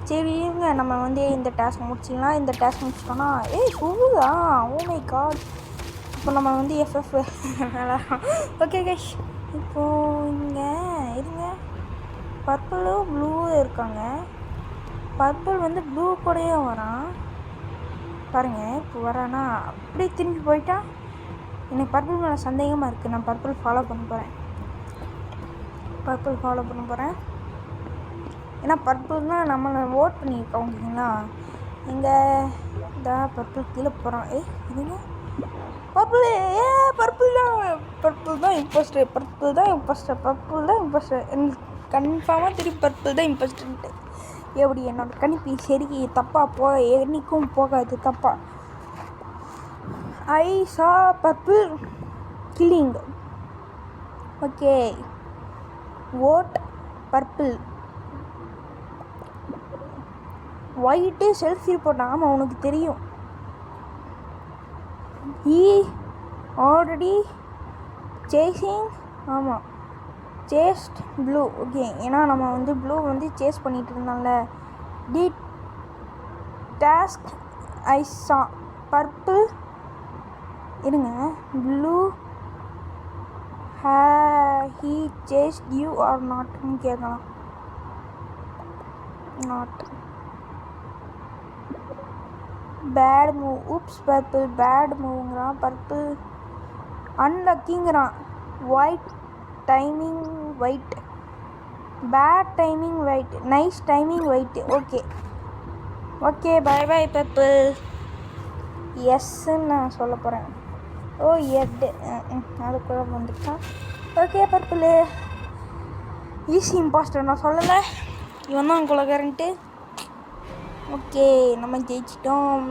சரி இருங்க, நம்ம வந்து இந்த டாஸ்க் முடிச்சிடலாம். இந்த டாஸ்க் முடிச்சிட்டோன்னா சொல்லுதா ஓ மை காட். இப்போ நம்ம வந்து எஃப்எஃப் ஓகே கைஸ். இப்போது இங்கே இருங்க, பர்பிளும் ப்ளூவும் இருக்காங்க. பர்பிள் வந்து ப்ளூ கூடயே வரான் பாருங்கள். இப்போ வரானா அப்படியே திரும்பி போயிட்டா. எனக்கு பர்பிள் மேலே சந்தேகமாக இருக்குது. நான் பர்பிள் ஃபாலோ பண்ண போகிறேன். ஏன்னா பர்பிள்னால் நம்மளை ஓட் பண்ணியிருக்கோம் ஓகேங்களா. எங்கே இந்த பர்பிள் கீழே போகிறான். இதுங்க பர்பிள் பர்பிள் தான் இம்போஸ்டர். எனக்கு கன்ஃபார்மாக தெரியும் பர்பிள் தான் இம்போஸ்டர்ன்ட்டு. எப்படி என்னோட கணிப்பு சரி தப்பாக என்னைக்கும் போகாது தப்பா. I saw purple killing. Okay vote purple. White self report. ஆமாம் உனக்கு தெரியும். He already chasing. ஆமாம் சேஸ்ட் ப்ளூ. ஓகே ஏன்னா நம்ம வந்து ப்ளூ வந்து சேஸ் பண்ணிகிட்டு இருந்தால. டி டாஸ்க் ஐ சா பர்பிள். இருங்க blue he chased you are நாட்னு கேட்கலாம். Not bad move. Oops purple bad மூவ்ங்கிறான். பர்பிள் அன்லக்கிங்கிறான். White timing white bad timing white nice timing white. Okay bye bye purple. எஸ்ன்னு நான் சொல்ல போகிறேன். ஓ எட்டு அதுக்குள்ள வந்துட்டான். ஓகே பர்பிள் ஈஸி இம்பாஸ்டர் நான் சொல்லலை. இவன் தான் கொலைகாரன்ட்டு. ஓகே நம்ம ஜெயிச்சிட்டோம்.